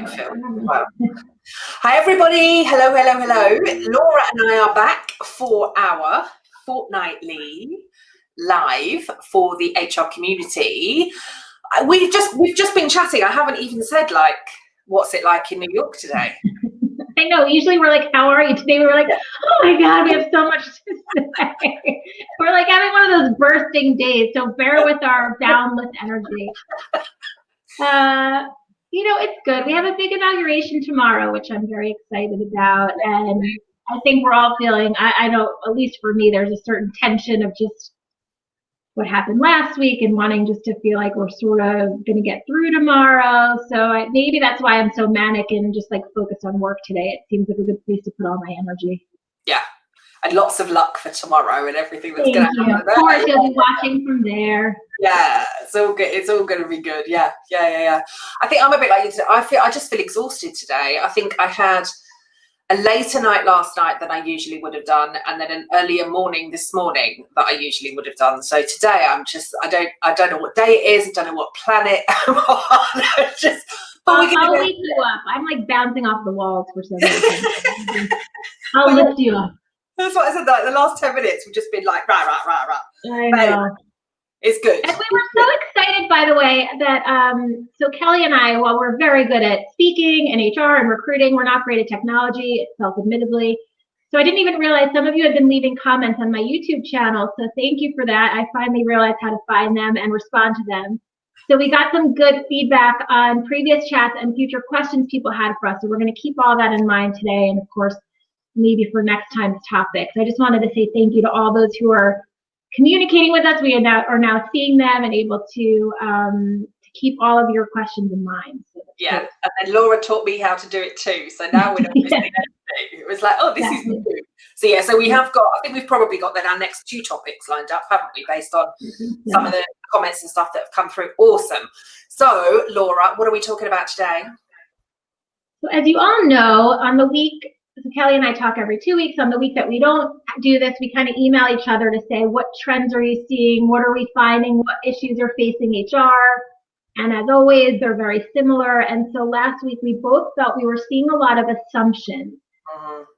Phil. Well. Hi, everybody. Hello, hello, hello. Laura and I are back for our fortnightly live for the HR community. We've just been chatting. I haven't even said, like, what's it like in New York today? I know. Usually we're like, how are you? Today we were like, oh my God, we have so much to say. We're like having one of those bursting days. So bear with our boundless energy. It's good. We have a big inauguration tomorrow, which I'm very excited about. And I think we're all feeling, I know, at least for me, there's a certain tension of just what happened last week and wanting just to feel like we're sort of going to get through tomorrow. So maybe that's why I'm so manic and just like focused on work today. It seems like a good place to put all my energy. Yeah. And lots of luck for tomorrow and everything that's going to happen. Of course, you'll be watching from there. Yeah, it's all good. It's all going to be good. Yeah. I think I'm a bit like you today. I just feel exhausted today. I think I had a later night last night than I usually would have done, and then an earlier morning this morning that I usually would have done. So today I'm just, I don't know what day it is. I don't know what planet I'm on. I'll wake you up. I'm like bouncing off the walls for some reason. I'll lift you up. That's what I said. Like the last 10 minutes, we've just been like, rah. I know. It's good. And we were so excited, by the way, that so Kelly and I, while we're very good at speaking and HR and recruiting, we're not great at technology, self-admittedly. So I didn't even realize some of you had been leaving comments on my YouTube channel. So thank you for that. I finally realized how to find them and respond to them. So we got some good feedback on previous chats and future questions people had for us. So we're going to keep all that in mind today. And of course, maybe for next time's topics. I just wanted to say thank you to all those who are communicating with us. We are now seeing them and able to keep all of your questions in mind. So yeah, great. And then Laura taught me how to do it too. So now we're not missing anything. It was like, oh, this is new. So yeah, so we have got, I think we've probably got then our next 2 topics lined up, haven't we, based on some of the comments and stuff that have come through. Awesome. So Laura, what are we talking about today? So as you all know, on the week, so Kelly and I talk every 2 weeks. On the week that we don't do this, we kind of email each other to say, what trends are you seeing? What are we finding? What issues are facing HR? And as always, they're very similar. And so last week, we both felt we were seeing a lot of assumptions,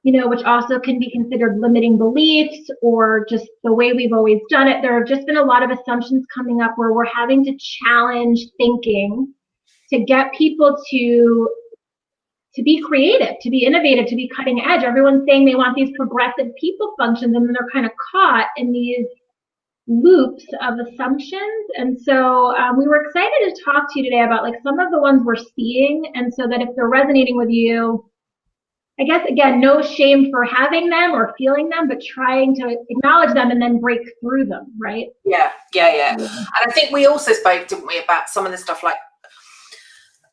which also can be considered limiting beliefs or just the way we've always done it. There have just been a lot of assumptions coming up where we're having to challenge thinking to get people to be creative, to be innovative, to be cutting edge. Everyone's saying they want these progressive people functions, and then they're kind of caught in these loops of assumptions. And so we were excited to talk to you today about like some of the ones we're seeing, and so that if they're resonating with you, I guess, again, no shame for having them or feeling them, but trying to acknowledge them and then break through them, right? Yeah. And I think we also spoke, didn't we, about some of the stuff like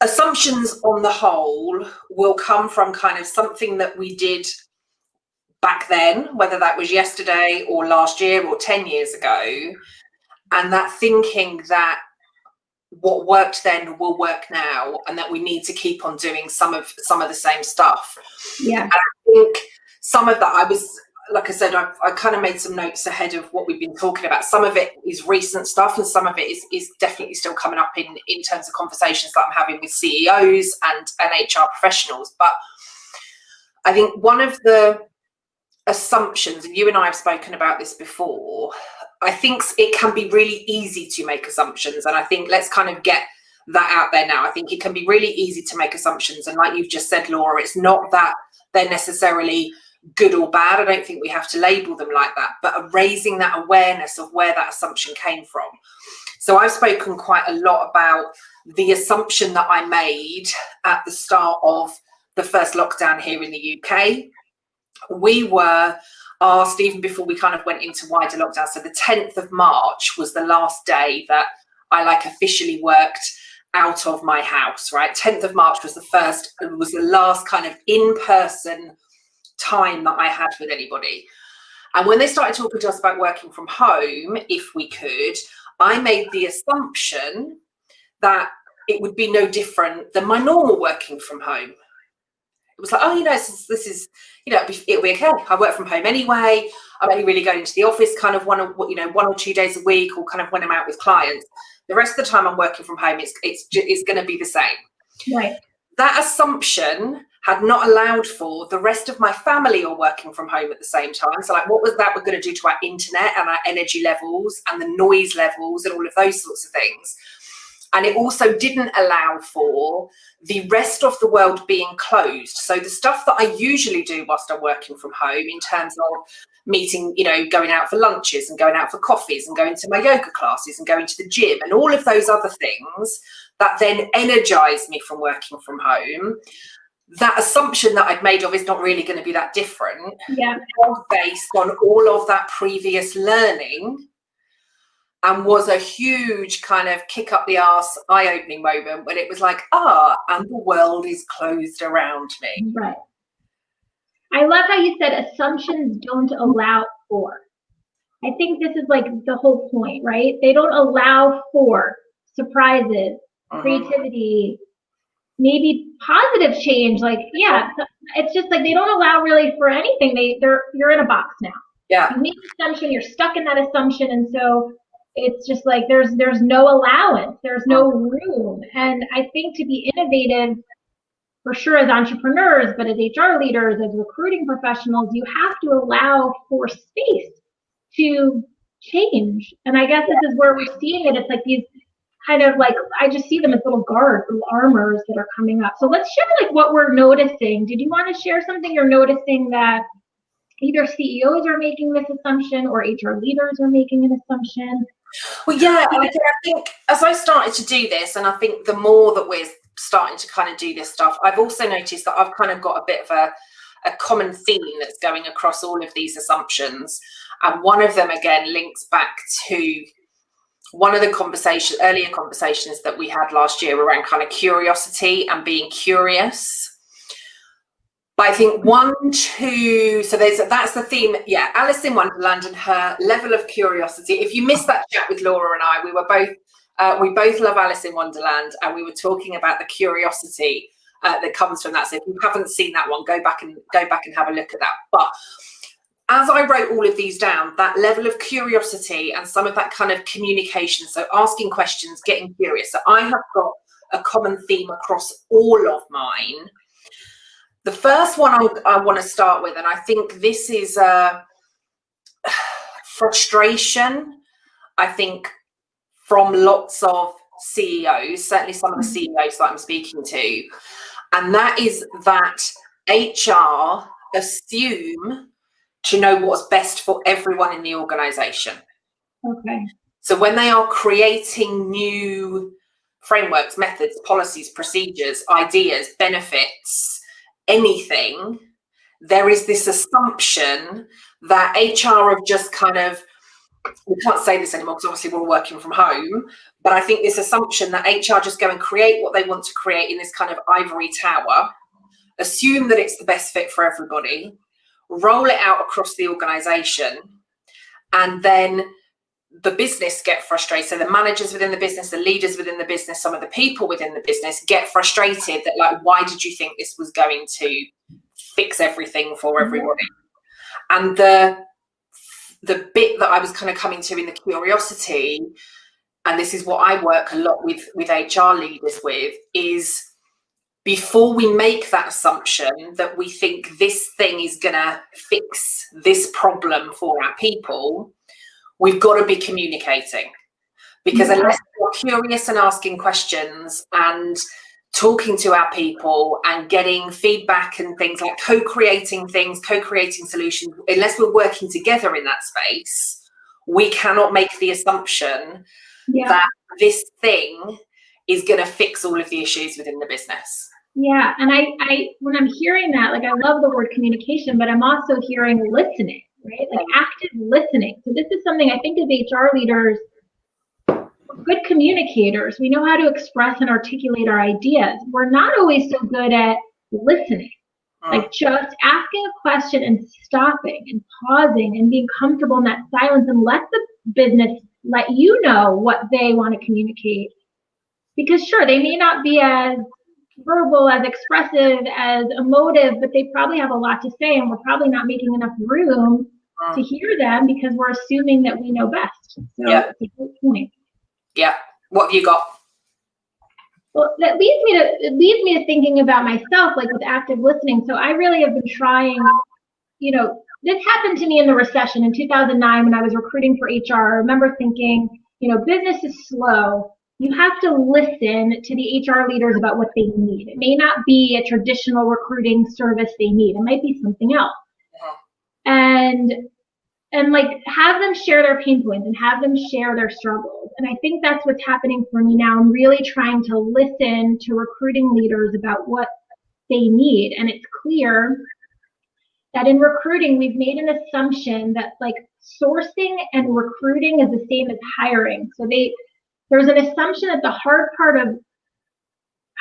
assumptions on the whole will come from kind of something that we did back then, whether that was yesterday or last year or 10 years ago, and that thinking that what worked then will work now and that we need to keep on doing some of the same stuff. Yeah. And I think some of that, I was, like I said, I kind of made some notes ahead of what we've been talking about. Some of it is recent stuff and some of it is definitely still coming up in terms of conversations that I'm having with CEOs and HR professionals. But I think one of the assumptions, and you and I have spoken about this before, I think it can be really easy to make assumptions. And I think let's kind of get that out there now. I think it can be really easy to make assumptions. And like you've just said, Laura, it's not that they're necessarily good or bad. I don't think we have to label them like that, but raising that awareness of where that assumption came from. So I've spoken quite a lot about the assumption that I made at the start of the first lockdown here in the UK. We were asked, even before we kind of went into wider lockdown, so the 10th of March was the last day that I officially worked out of my house, right? 10th of March was the last kind of in-person time that I had with anybody. And when they started talking to us about working from home, if we could, I made the assumption that it would be no different than my normal working from home. It was like, oh, this is, it'll be okay. I work from home anyway. I'm only really going into the office kind of 1 or 2 days a week, or kind of when I'm out with clients. The rest of the time I'm working from home, it's going to be the same. Right. that assumption had not allowed for the rest of my family all working from home at the same time. So like, what was that we're going to do to our internet and our energy levels and the noise levels and all of those sorts of things. And it also didn't allow for the rest of the world being closed. So the stuff that I usually do whilst I'm working from home in terms of meeting, you know, going out for lunches and going out for coffees and going to my yoga classes and going to the gym and all of those other things that then energize me from working from home, that assumption that I'd made of is not really going to be that different. Yeah. Was based on all of that previous learning, and was a huge kind of kick up the arse, eye-opening moment when it was like, and the world is closed around me. Right. I love how you said assumptions don't allow for. I think this is like the whole point, right? They don't allow for surprises, creativity, maybe positive change. Like, yeah, it's just like they don't allow really for anything. You're in a box now. Yeah. You make an assumption, you're stuck in that assumption, and so it's just like there's no allowance, there's no room. And I think to be innovative, for sure, as entrepreneurs, but as HR leaders, as recruiting professionals, you have to allow for space to change. And I guess this is where we're seeing it. It's like these kind of like, I just see them as little guards, little armors that are coming up. So let's share like what we're noticing. Did you want to share something you're noticing that either CEOs are making this assumption or HR leaders are making an assumption? Well, yeah, I think as I started to do this, and I think the more that we're starting to kind of do this stuff, I've also noticed that I've kind of got a bit of a common theme that's going across all of these assumptions. And one of them, again, links back to one of the earlier conversations that we had last year around kind of curiosity and being curious. But I think so that's the theme. Yeah, Alice in Wonderland and her level of curiosity. If you missed that chat with Laura and I, we both love Alice in Wonderland, and we were talking about the curiosity that comes from that. So if you haven't seen that one, go back and have a look at that. But as I wrote all of these down, that level of curiosity and some of that kind of communication, so asking questions, getting curious. So I have got a common theme across all of mine. The first one I want to start with, and I think this is frustration, I think, from lots of CEOs, certainly some of the CEOs that I'm speaking to, and that is that HR assume to know what's best for everyone in the organization. Okay. So when they are creating new frameworks, methods, policies, procedures, ideas, benefits, anything, there is this assumption that HR have just kind of, we can't say this anymore because obviously we're all working from home, but I think this assumption that HR just go and create what they want to create in this kind of ivory tower, assume that it's the best fit for everybody, roll it out across the organization, and then the business get frustrated. So the managers within the business, the leaders within the business, some of the people within the business get frustrated that, like, why did you think this was going to fix everything for everybody? And the bit that I was kind of coming to in the curiosity, and this is what I work a lot with HR leaders with, is before we make that assumption that we think this thing is going to fix this problem for our people, we've got to be communicating. Because unless we're curious and asking questions and talking to our people and getting feedback and things like co-creating things, co-creating solutions, unless we're working together in that space, we cannot make the assumption that this thing is going to fix all of the issues within the business. Yeah, and I when I'm hearing that, like, I love the word communication, but I'm also hearing listening, right? Like active listening. So this is something I think as HR leaders, good communicators, we know how to express and articulate our ideas. We're not always so good at listening, like just asking a question and stopping and pausing and being comfortable in that silence, and let the business let you know what they want to communicate. Because sure, they may not be as verbal, as expressive, as emotive, but they probably have a lot to say, and we're probably not making enough room to hear them because we're assuming that we know best. So it's a good point. Yeah. What have you got? Well, it leads me to thinking about myself, like with active listening. So I really have been trying, this happened to me in the recession in 2009 when I was recruiting for HR. I remember thinking, business is slow. You have to listen to the HR leaders about what they need. It may not be a traditional recruiting service they need. It might be something else. And like have them share their pain points and have them share their struggles. And I think that's what's happening for me now. I'm really trying to listen to recruiting leaders about what they need. And it's clear that in recruiting, we've made an assumption that like sourcing and recruiting is the same as hiring. So there's an assumption that the hard part of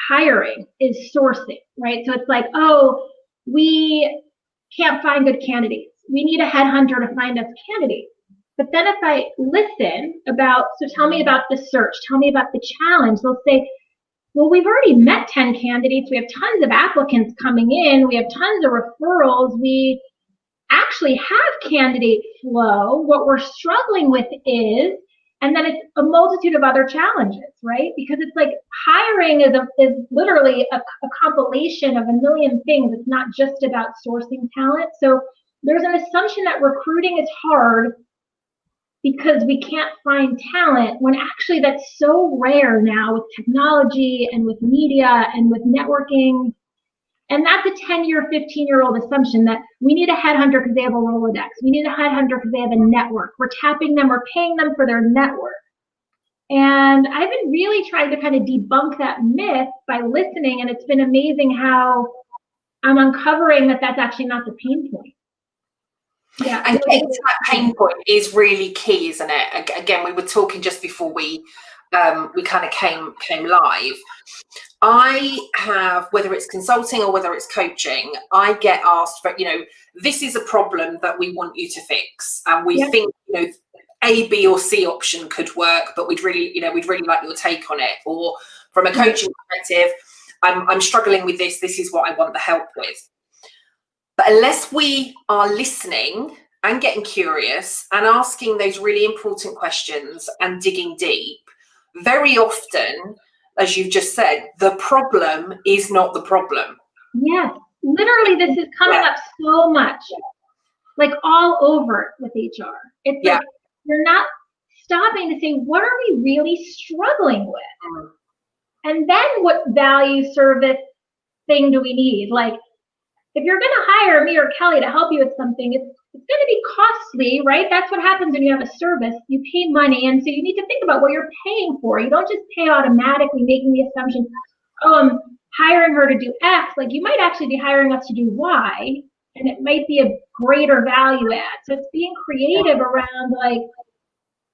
hiring is sourcing, right? So it's like, oh, we can't find good candidates. We need a headhunter to find us candidates. But then if I listen so tell me about the search, tell me about the challenge, they'll say, well, we've already met 10 candidates. We have tons of applicants coming in. We have tons of referrals. We actually have candidate flow. What we're struggling with is, and then it's a multitude of other challenges, right? Because it's like hiring is literally a compilation of a million things. It's not just about sourcing talent. So there's an assumption that recruiting is hard because we can't find talent, when actually that's so rare now with technology and with media and with networking. And that's a 10-year, 15-year-old assumption that we need a headhunter because they have a Rolodex. We need a headhunter because they have a network. We're tapping them, we're paying them for their network. And I've been really trying to kind of debunk that myth by listening, and it's been amazing how I'm uncovering that that's actually not the pain point. Yeah, and getting to that pain point is really key, isn't it? Again, we were talking just before we kind of came live. I have, whether it's consulting or whether it's coaching, I get asked for, this is a problem that we want you to fix, and we think, A, B, or C option could work, but we'd really like your take on it. Or from a coaching perspective, I'm struggling with this. This is what I want the help with. But unless we are listening and getting curious and asking those really important questions and digging deep, very often, as you've just said, the problem is not the problem. Yes, literally this is coming up so much, like all over with HR. It's like you're not stopping to say, what are we really struggling with? And then what value, service thing do we need? Like, if you're going to hire me or Kelly to help you with something, it's going to be costly, right? That's what happens when you have a service. You pay money, and so you need to think about what you're paying for. You don't just pay automatically, making the assumption, oh, I'm hiring her to do X. Like, you might actually be hiring us to do Y, and it might be a greater value add. So it's being creative around, like,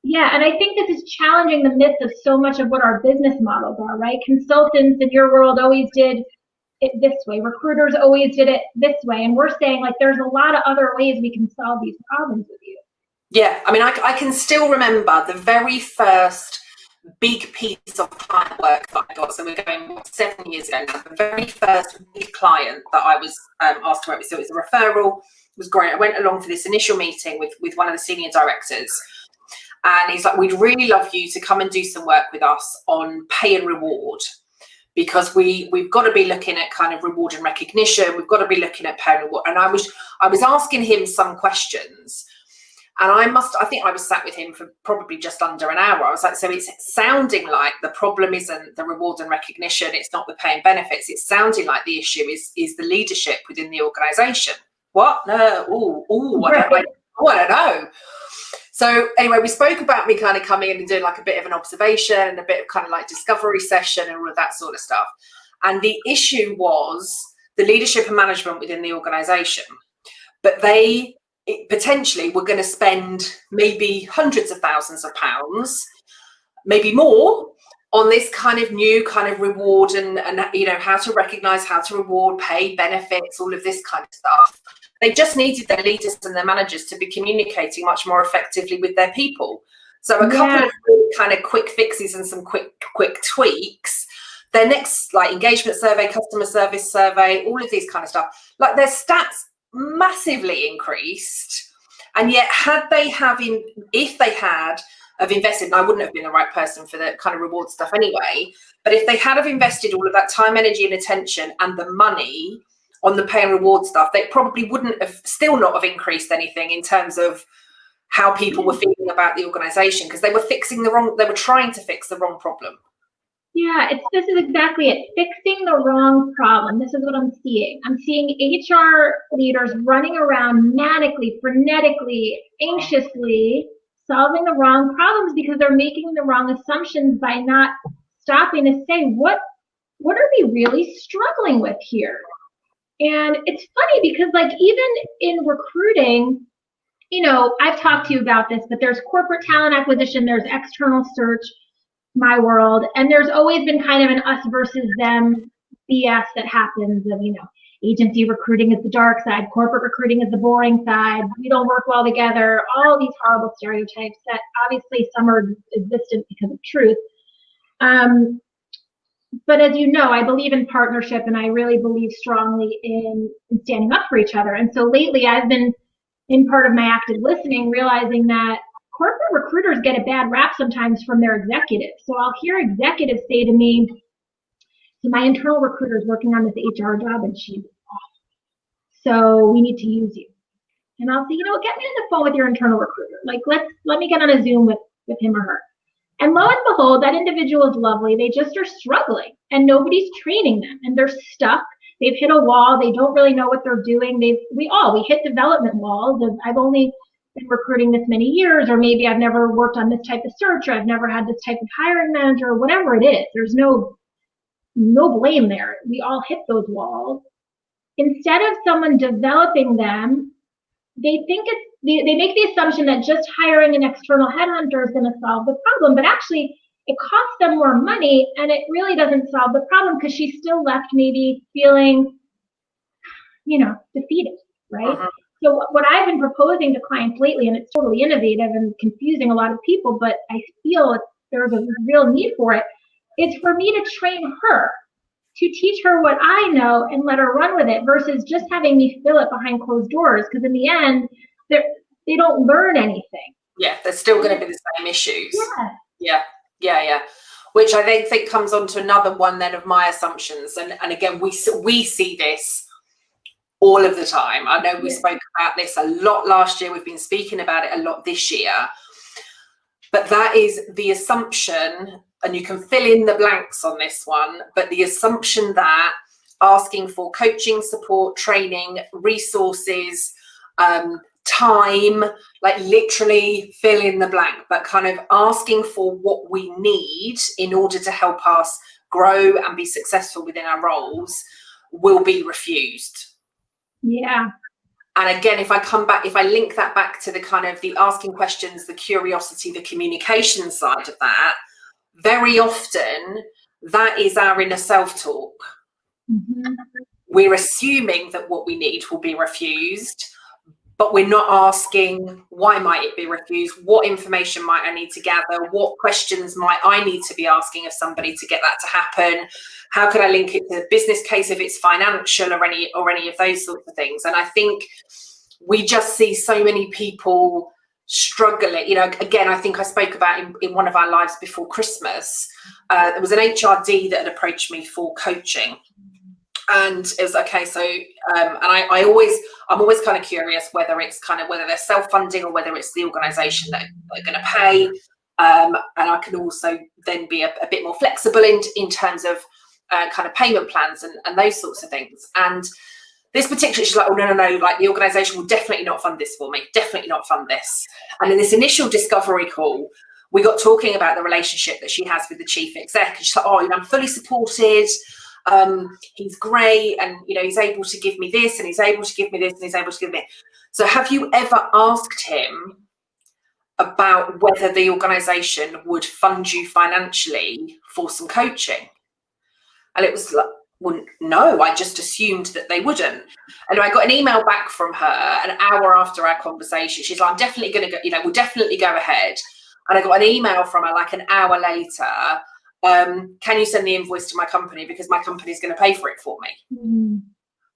and I think this is challenging the myth of so much of what our business models are, right? Consultants in your world always did it this way. Recruiters always did it this way. And we're saying, like, there's a lot of other ways we can solve these problems with you. Yeah, I mean, I can still remember the very first big piece of client work that I got. So we're going 7 years ago now. The very first big client that I was asked to work with. So it was a referral. It was great. I went along for this initial meeting with one of the senior directors. And he's like, we'd really love you to come and do some work with us on pay and reward. Because we've got to be looking at kind of reward and recognition. We've got to be looking at pay and reward. And I was asking him some questions, and I think I was sat with him for probably just under an hour. I was like, so it's sounding like the problem isn't the reward and recognition. It's not the pay and benefits. It's sounding like the issue is the leadership within the organisation. What? No. I don't know. So anyway, we spoke about me kind of coming in and doing like a bit of an observation and a bit of kind of like discovery session and all of that sort of stuff. And the issue was the leadership and management within the organisation. But they potentially were going to spend maybe hundreds of thousands of pounds, maybe more, on this kind of new kind of reward and how to recognise, how to reward, pay, benefits, all of this kind of stuff. They just needed their leaders and their managers to be communicating much more effectively with their people. So a couple of kind of quick fixes and some quick tweaks. Their next like engagement survey, customer service survey, all of these kind of stuff, like their stats massively increased. And yet if they had have invested, and I wouldn't have been the right person for the kind of reward stuff anyway, but if they had have invested all of that time, energy and attention and the money on the pay and reward stuff, they probably wouldn't have still not have increased anything in terms of how people were feeling about the organization, because they were trying to fix the wrong problem. Yeah, this is exactly it. Fixing the wrong problem. This is what I'm seeing. I'm seeing HR leaders running around manically, frenetically, anxiously, solving the wrong problems because they're making the wrong assumptions by not stopping to say, what are we really struggling with here? And it's funny because like even in recruiting, I've talked to you about this, but there's corporate talent acquisition, there's external search, my world, and there's always been kind of an us versus them BS that happens of, agency recruiting is the dark side, corporate recruiting is the boring side, we don't work well together, all these horrible stereotypes that obviously some are existent because of truth. But as you know, I believe in partnership, and I really believe strongly in standing up for each other. And so lately I've been in part of my active listening, realizing that corporate recruiters get a bad rap sometimes from their executives. So I'll hear executives say to me, so my internal recruiter is working on this HR job and she's off. So we need to use you. And I'll say, get me on the phone with your internal recruiter. Like, let me get on a Zoom with him or her. And lo and behold, that individual is lovely. They just are struggling and nobody's training them and they're stuck. They've hit a wall. They don't really know what they're doing. We hit development walls of I've only been recruiting this many years, or maybe I've never worked on this type of search, or I've never had this type of hiring manager, or whatever it is. There's no blame there. We all hit those walls. Instead of someone developing them, they make the assumption that just hiring an external headhunter is going to solve the problem, but actually it costs them more money and it really doesn't solve the problem because she's still left maybe feeling, defeated, right? Uh-huh. So what I've been proposing to clients lately, and it's totally innovative and confusing a lot of people, but I feel there's a real need for it, is for me to train her, to teach her what I know and let her run with it versus just having me fill it behind closed doors, because in the end, they don't learn anything. Yeah, they're still going to be the same issues. Yeah. Which I then think comes on to another one then of my assumptions. And again, we see this all of the time. I know we spoke about this a lot last year. We've been speaking about it a lot this year. But that is the assumption, and you can fill in the blanks on this one, but the assumption that asking for coaching, support, training, resources, time, like literally fill in the blank, but kind of asking for what we need in order to help us grow and be successful within our roles will be refused. Yeah. And again, if I link that back to the kind of the asking questions, the curiosity, the communication side of that, very often that is our inner self-talk. Mm-hmm. We're assuming that what we need will be refused, but we're not asking, why might it be refused? What information might I need to gather? What questions might I need to be asking of somebody to get that to happen? How can I link it to the business case if it's financial or any of those sorts of things? And I think we just see so many people struggling. Again, I think I spoke about in one of our lives before Christmas, there was an HRD that had approached me for coaching. And it was okay. So, and I'm always kind of curious whether they're self-funding or whether it's the organisation that are going to pay. And I can also then be a bit more flexible in terms of kind of payment plans and those sorts of things. And this particular, she's like, oh, no, like the organisation will definitely not fund this for me. Definitely not fund this. And in this initial discovery call, we got talking about the relationship that she has with the chief exec. And she's like, oh, I'm fully supported. He's great, and he's able to give me this, and he's able to give me this, and he's able to give me. So have you ever asked him about whether the organisation would fund you financially for some coaching? And it was like, well, no, I just assumed that they wouldn't. And I got an email back from her an hour after our conversation. She's like, I'm definitely going to go, we'll definitely go ahead. And I got an email from her like an hour later. Can you send the invoice to my company because my company is going to pay for it for me? Mm.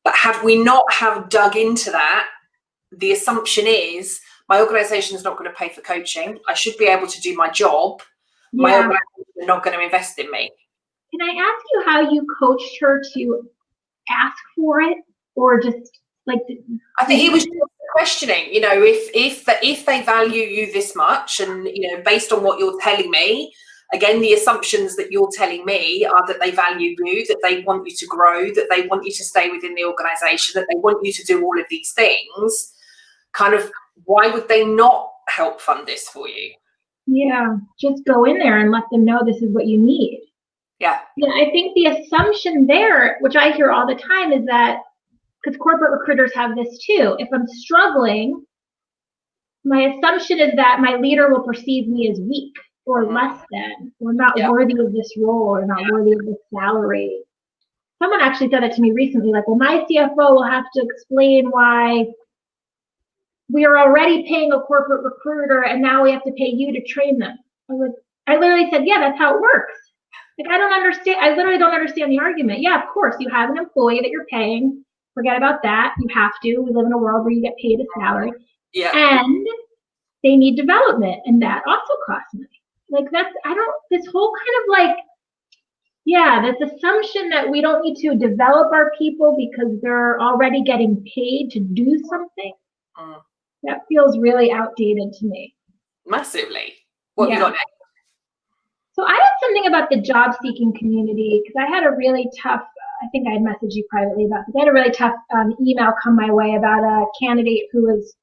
But had we not have dug into that, the assumption is My organization is not going to pay for coaching. I should be able to do my job. My organization is not going to invest in me. Can I ask you how you coached her to ask for it, or just like? I think it was just questioning. You know, if they value you this much, and you know, based on what you're telling me, again, the assumptions that you're telling me are that they value you, that they want you to grow, that they want you to stay within the organization, that they want you to do all of these things. Kind of, why would they not help fund this for you? Yeah, just go in there and let them know this is what you need. Yeah. Yeah, I think the assumption there, which I hear all the time, is that, because corporate recruiters have this too, if I'm struggling, my assumption is that my leader will perceive me as weak or less than, or not worthy of this role, or not worthy of this salary. Someone actually said that to me recently, like, well, my CFO will have to explain why we are already paying a corporate recruiter and now we have to pay you to train them. I literally said, yeah, that's how it works. Like, I don't understand. I literally don't understand the argument. Yeah, of course, you have an employee that you're paying. Forget about that. You have to. We live in a world where you get paid a salary. Yeah. And they need development, and that also costs money. Like, this whole kind of like, this assumption that we don't need to develop our people because they're already getting paid to do something. That feels really outdated to me. Massively. What have you got next? So I had something about the job seeking community, because I had a really tough, I think I had messaged you privately about this. I had a really tough email come my way about a candidate who was,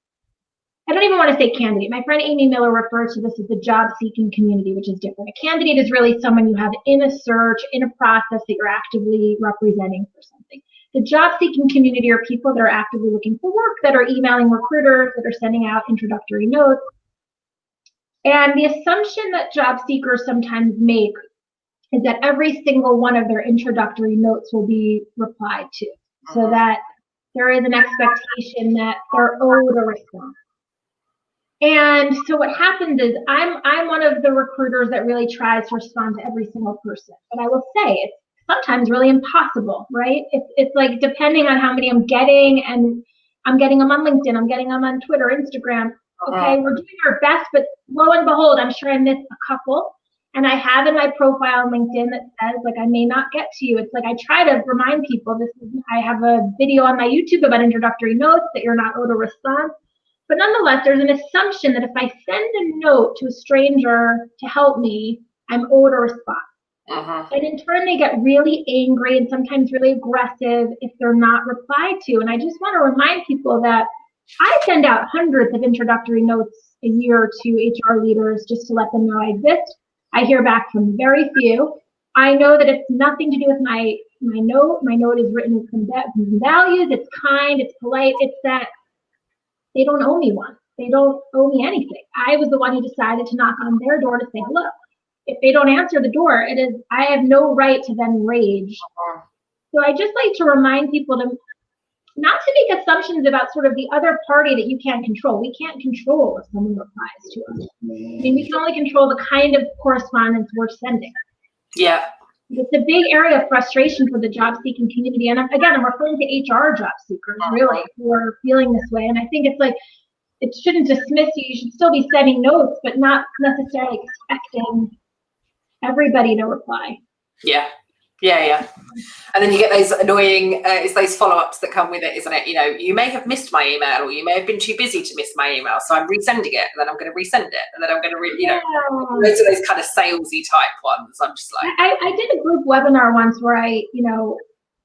I don't even want to say candidate. My friend Amy Miller refers to this as the job seeking community, which is different. A candidate is really someone you have in a search, in a process that you're actively representing for something. The job seeking community are people that are actively looking for work, that are emailing recruiters, that are sending out introductory notes. And the assumption that job seekers sometimes make is that every single one of their introductory notes will be replied to, so that there is an expectation that they're owed a response. And so what happens is I'm one of the recruiters that really tries to respond to every single person. But I will say it's sometimes really impossible, right? It's like, depending on how many I'm getting, and I'm getting them on LinkedIn, I'm getting them on Twitter, Instagram. Okay, we're doing our best, but lo and behold, I'm sure I missed a couple. And I have in my profile on LinkedIn that says, like, I may not get to you. It's like, I try to remind people, I have a video on my YouTube about introductory notes, that you're not owed a response. But nonetheless, there's an assumption that if I send a note to a stranger to help me, I'm owed a response. And in turn, they get really angry and sometimes really aggressive if they're not replied to. And I just want to remind people that I send out hundreds of introductory notes a year to HR leaders just to let them know I exist. I hear back from very few. I know that it's nothing to do with my note. My note is written with some values. It's kind, it's polite. It's that they don't owe me one. They don't owe me anything. I was the one who decided to knock on their door to say hello. If they don't answer the door, I have no right to then rage. So I just like to remind people to not to make assumptions about sort of the other party that you can't control. We can't control if someone replies to us. I mean, we can only control the kind of correspondence we're sending. Yeah. It's a big area of frustration for the job seeking community. And again, I'm referring to HR job seekers, really, who are feeling this way. And I think it's like, it shouldn't dismiss you. You should still be sending notes, but not necessarily expecting everybody to reply. Yeah. And then you get those annoying, it's those follow-ups that come with it, isn't it? You know, you may have missed my email, or you may have been too busy to miss my email, so I'm resending it, and then I'm going to resend it, and then I'm going to, those are those kind of salesy type ones. I'm just like, I did a group webinar once where I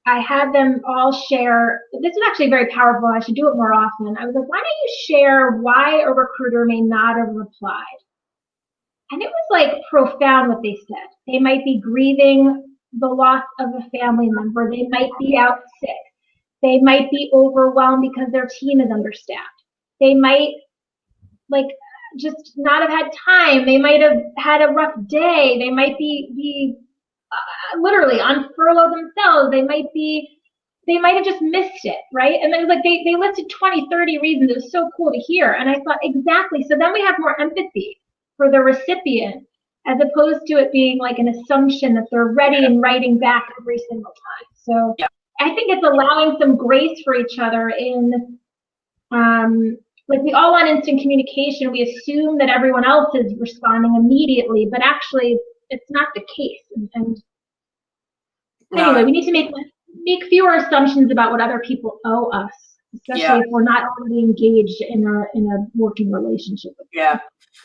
had them all share. This was actually very powerful. I should do it more often. I was like, why don't you share why a recruiter may not have replied? And it was like profound what they said. They might be grieving the loss of a family member. They might be out sick. They might be overwhelmed because their team is understaffed. They might just not have had time. They might have had a rough day. They might be literally on furlough themselves. They might have just missed it, right? And it was like they listed 20, 30 reasons. It was so cool to hear. And I thought, exactly. So then we have more empathy for the recipient, as opposed to it being like an assumption that they're ready and writing back every single time. So I think it's allowing some grace for each other in like we all want instant communication. We assume that everyone else is responding immediately, but actually it's not the case. And anyway, we need to make fewer assumptions about what other people owe us, especially if we're not already engaged in a working relationship with them. Yeah.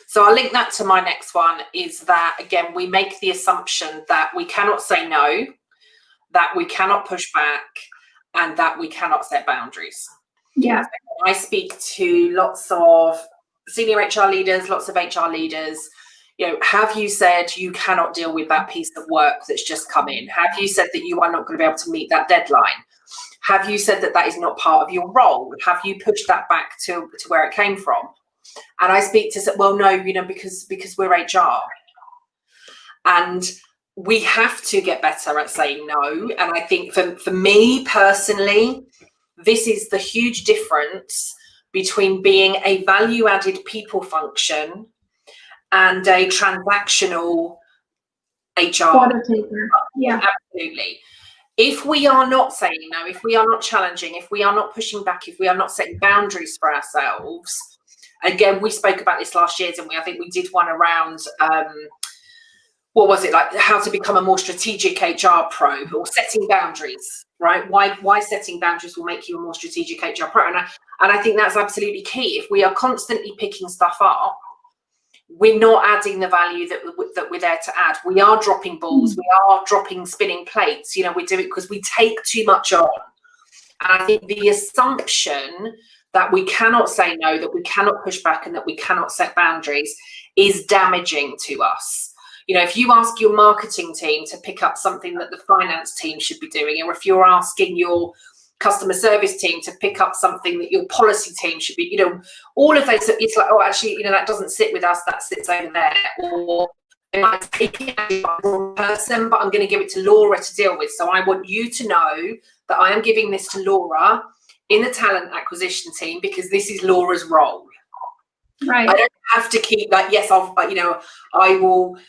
So I'll link that to my next one, is that, again, we make the assumption that we cannot say no, that we cannot push back, and that we cannot set boundaries. Yeah. So I speak to lots of senior HR leaders, lots of HR leaders. You know, have you said you cannot deal with that piece of work that's just come in? Have you said that you are not going to be able to meet that deadline? Have you said that that is not part of your role? Have you pushed that back to where it came from? And I speak to, well, no, you know, because we're HR. And we have to get better at saying no. And I think for me personally, this is the huge difference between being a value-added people function and a transactional HR. Yeah, absolutely. If we are not saying no, if we are not challenging, if we are not pushing back, if we are not setting boundaries for ourselves, again, we spoke about this last year, didn't we? I think we did one around, what was it, like how to become a more strategic HR pro, or setting boundaries, right? Why setting boundaries will make you a more strategic HR pro. And I think that's absolutely key. If we are constantly picking stuff up, we're not adding the value that we're there to add. We are dropping balls. We are dropping spinning plates. You know, we do it because we take too much on. And I think the assumption that we cannot say no, that we cannot push back, and that we cannot set boundaries is damaging to us. You know, if you ask your marketing team to pick up something that the finance team should be doing, or if you're asking your customer service team to pick up something that your policy team should be, you know, all of those, it's like, oh, actually, you know, that doesn't sit with us, that sits over there. Or I'm taking it from the wrong person, but I'm going to give it to Laura to deal with. So I want you to know that I am giving this to Laura in the talent acquisition team, because this is Laura's role. Right. I don't have to keep, like, yes, you know, I will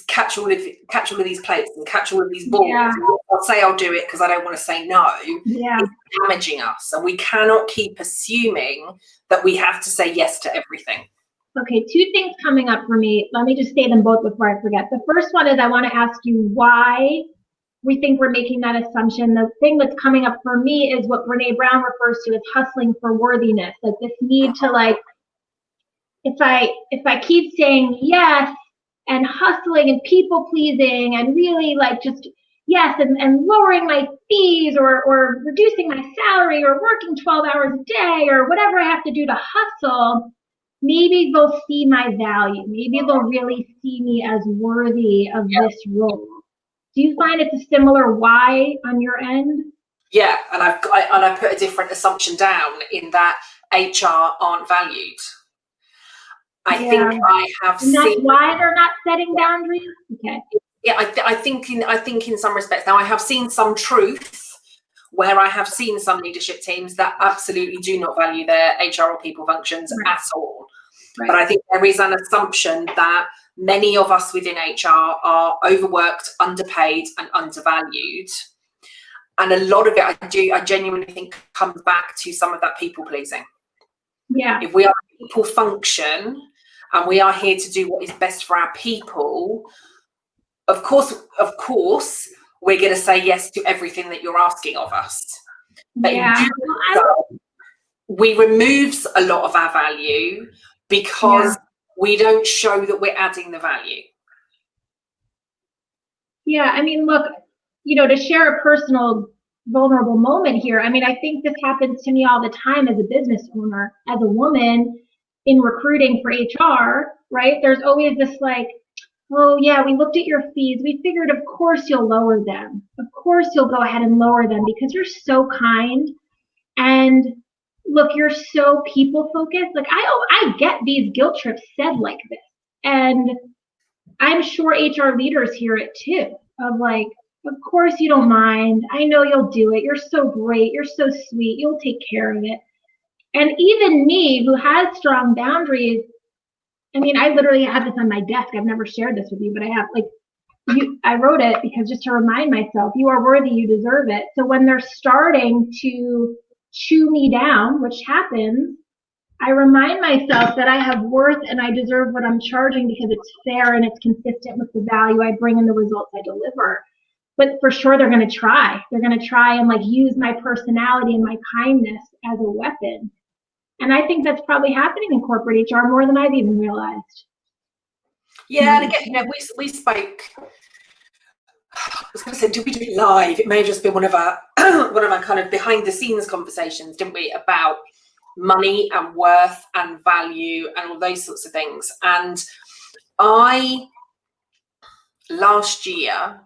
catch all of these plates and catch all of these balls. Yeah. I'll say I'll do it because I don't want to say no. Yeah. It's damaging us, and we cannot keep assuming that we have to say yes to everything. Okay, two things coming up for me. Let me just say them both before I forget. The first one is I want to ask you why we think we're making that assumption. The thing that's coming up for me is what Brene Brown refers to as hustling for worthiness, like this need to, like, if I keep saying yes and hustling and people pleasing and really like just yes and lowering my fees or reducing my salary or working 12 hours a day or whatever I have to do to hustle, maybe they'll see my value. Maybe they'll really see me as worthy of this role. Do you find it's a similar why on your end? Yeah, and I put a different assumption down in that HR aren't valued. I think I have and that's seen why they're not setting boundaries. Okay. Yeah, I think in some respects. Now, I have seen some truth where I have seen some leadership teams that absolutely do not value their HR or people functions at all. Right. But I think there is an assumption that many of us within HR are overworked, underpaid, and undervalued. And a lot of it, I genuinely think, comes back to some of that people pleasing. Yeah. If we are a people function and we are here to do what is best for our people, of course, we're going to say yes to everything that you're asking of us. But we remove a lot of our value because we don't show that we're adding the value. Yeah, I mean, look, you know, to share a personal vulnerable moment here, I mean, I think this happens to me all the time as a business owner, as a woman in recruiting for HR, right? There's always this like, oh yeah, we looked at your fees. We figured, of course, you'll lower them. Of course, you'll go ahead and lower them because you're so kind. And look, you're so people focused. Like I get these guilt trips said like this. And I'm sure HR leaders hear it too, of like, of course you don't mind. I know you'll do it. You're so great. You're so sweet. You'll take care of it. And even me, who has strong boundaries, I mean, I literally have this on my desk. I've never shared this with you, but I have, like, I wrote it because just to remind myself, you are worthy, you deserve it. So when they're starting to chew me down, which happens, I remind myself that I have worth and I deserve what I'm charging because it's fair and it's consistent with the value I bring and the results I deliver. But for sure, they're going to try. They're going to try and like use my personality and my kindness as a weapon. And I think that's probably happening in corporate HR more than I've even realized. Yeah, and again, we spoke. I was going to say, did we do it live? It may have just been one of our kind of behind the scenes conversations, didn't we, about money and worth and value and all those sorts of things. And I last year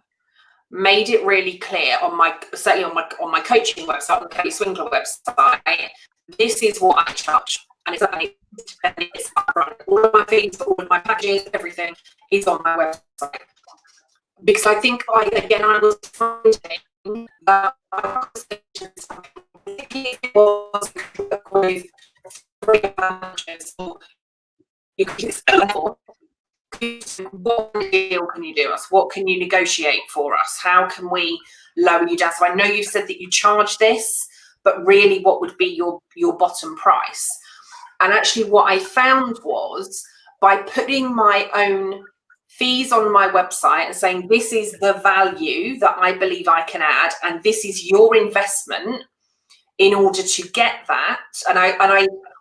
made it really clear certainly on my coaching website, on the Swingler website, this is what I charge. And it's upfront. All of my fees, all of my packages, everything is on my website. Because I think I was finding that with managers or what deal can you do us? What can you negotiate for us? How can we lower you down? So I know you've said that you charge this, but really what would be your bottom price? And actually what I found was by putting my own fees on my website and saying this is the value that I believe I can add and this is your investment in order to get that, and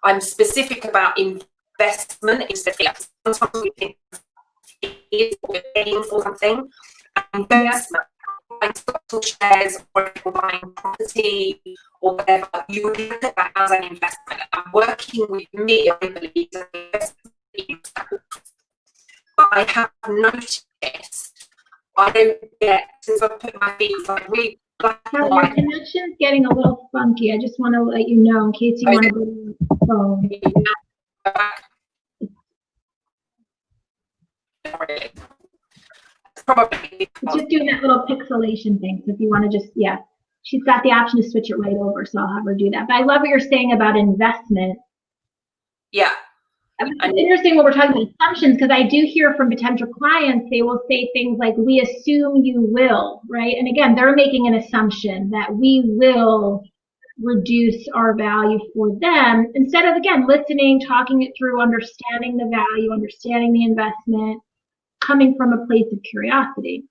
I'm specific about investment instead of sometimes we think is we're paying for something. Investment, buying stocks or shares, or if you're buying property or whatever, you would look at that as an investment. And working with me, I believe, is an investment. But I have noticed I don't get, since I've put my fees like really black and Your white. connection's getting a little funky. I just want to let you know in case you want to go to the phone. Probably It's just doing that little pixelation thing. So if you want to just, she's got the option to switch it right over. So I'll have her do that. But I love what you're saying about investment. Yeah. It's interesting when we're talking about assumptions, because I do hear from potential clients, they will say things like, we assume you will, right? And again, they're making an assumption that we will reduce our value for them instead of, again, listening, talking it through, understanding the value, understanding the investment, coming from a place of curiosity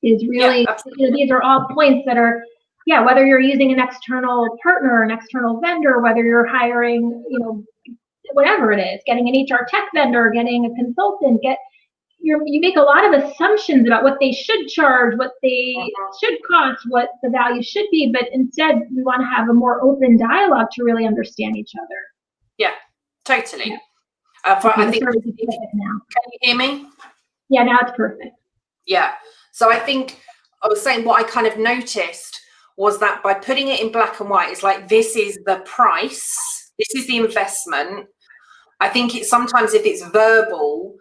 is really, these are all points that are, whether you're using an external partner, an external vendor, whether you're hiring, whatever it is, getting an HR tech vendor, getting a consultant, you make a lot of assumptions about what they should charge, what they should cost, what the value should be, but instead we want to have a more open dialogue to really understand each other. Yeah, totally. Yeah. I think, now. can you hear me? Yeah, now it's perfect. Yeah. So I think I was saying what I kind of noticed was that by putting it in black and white, it's like, this is the price, this is the investment. I think it's sometimes if it's verbal,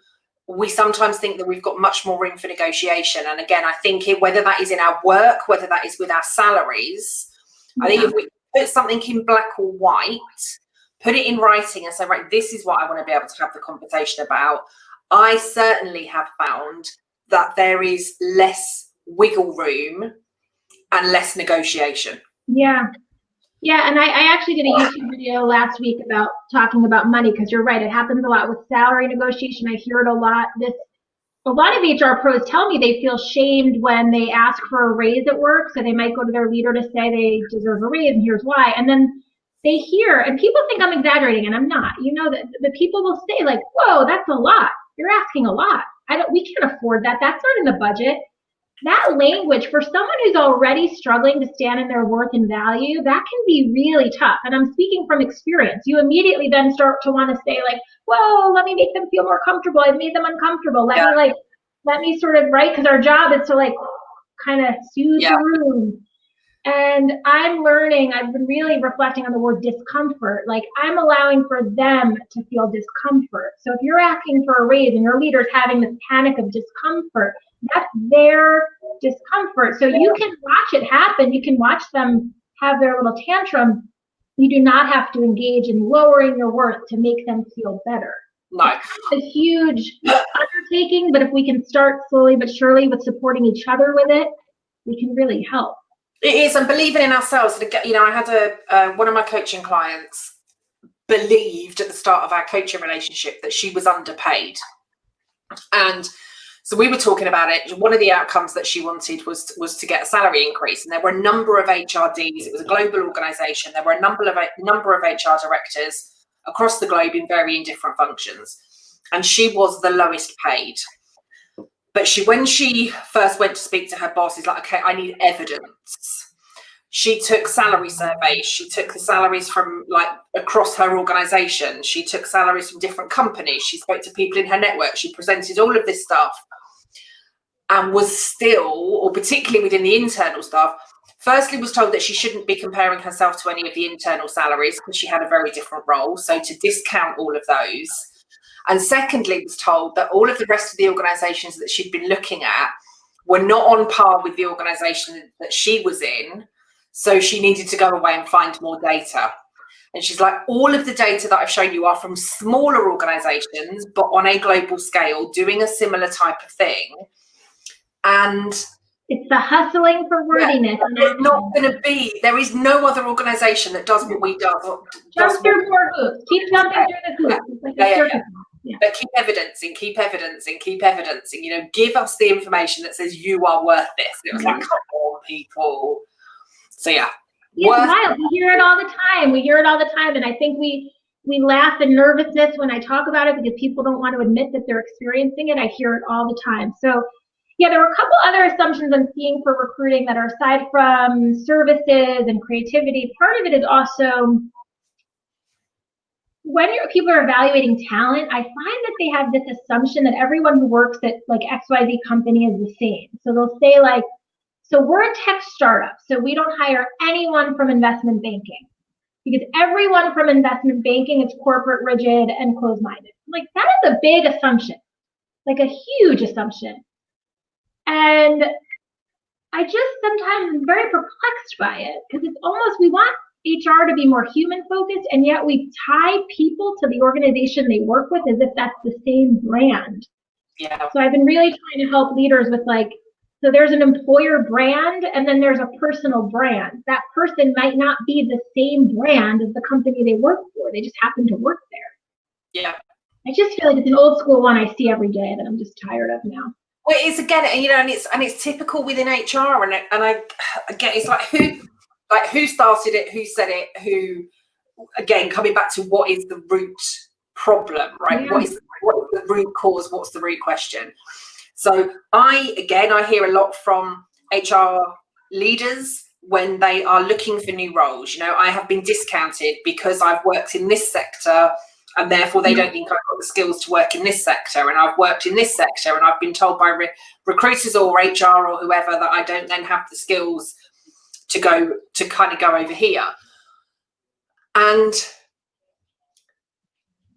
we sometimes think that we've got much more room for negotiation. And again, I think whether that is in our work, whether that is with our salaries, I think if we put something in black or white, put it in writing and say, right, this is what I want to be able to have the conversation about. I certainly have found that there is less wiggle room and less negotiation. Yeah, and I actually did a YouTube video last week about talking about money, because you're right, it happens a lot with salary negotiation. I hear it a lot. A lot of HR pros tell me they feel shamed when they ask for a raise at work, so they might go to their leader to say they deserve a raise and here's why. And then they hear, and people think I'm exaggerating, and I'm not. That the people will say like, "Whoa, that's a lot. You're asking a lot. We can't afford that. That's not in the budget." That language for someone who's already struggling to stand in their worth and value, that can be really tough. And I'm speaking from experience. You immediately then start to want to say like, whoa, let me make them feel more comfortable. I've made them uncomfortable. Let me sort of, right? Because our job is to kind of soothe the room. And I'm learning, I've been really reflecting on the word discomfort. Like, I'm allowing for them to feel discomfort. So if you're asking for a raise and your leader's having this panic of discomfort, that's their discomfort. So you can watch it happen. You can watch them have their little tantrum. You do not have to engage in lowering your worth to make them feel better. No. It's a huge undertaking, but if we can start slowly but surely with supporting each other with it, we can really help. It is, and believing in ourselves. I had one of my coaching clients believed at the start of our coaching relationship that she was underpaid. And so we were talking about it. One of the outcomes that she wanted was to get a salary increase. And there were a number of HRDs. It was a global organization. There were a number of HR directors across the globe in varying different functions. And she was the lowest paid. But when she first went to speak to her boss, he's like, okay, I need evidence. She took salary surveys. She took the salaries from like across her organization. She took salaries from different companies. She spoke to people in her network. She presented all of this stuff and was still, or particularly within the internal staff, firstly was told that she shouldn't be comparing herself to any of the internal salaries because she had a very different role. So to discount all of those. And secondly, was told that all of the rest of the organizations that she'd been looking at were not on par with the organization that she was in. So she needed to go away and find more data. And she's like, all of the data that I've shown you are from smaller organizations, but on a global scale, doing a similar type of thing. And it's the hustling for worthiness. There is no other organization that does what we do. Jump through more hoops. Keep jumping through the hoops. But keep evidencing, you know, give us the information that says you are worth this. And it was like, come on, people. So yeah. It's wild. We hear it all the time. And I think we laugh in nervousness when I talk about it because people don't want to admit that they're experiencing it. I hear it all the time. So yeah, there were a couple other assumptions I'm seeing for recruiting that are aside from services and creativity. Part of it is also when people are evaluating talent, I find that they have this assumption that everyone who works at like XYZ company is the same. So they'll say like, so we're a tech startup, so we don't hire anyone from investment banking because everyone from investment banking is corporate, rigid, and closed-minded. Like that is a big assumption, like a huge assumption. And I just sometimes am very perplexed by it because it's almost, we want HR to be more human focused, and yet we tie people to the organization they work with as if that's the same brand. Yeah. So I've been really trying to help leaders with like, so there's an employer brand and then there's a personal brand. That person might not be the same brand as the company they work for. They just happen to work there. Yeah. I just feel like it's an old school one I see every day that I'm just tired of now. Well, it's again, you know, and it's typical within HR, and I again, it's like who started it, who said it, who, again, coming back to what is the root problem, right? Yeah. What is the root cause? What's the root question? So I hear a lot from HR leaders when they are looking for new roles. You know, I have been discounted because I've worked in this sector, and therefore they don't think I've got the skills to work in this sector. And I've worked in this sector, and I've been told by recruiters or HR or whoever that I don't then have the skills to kind of go over here. And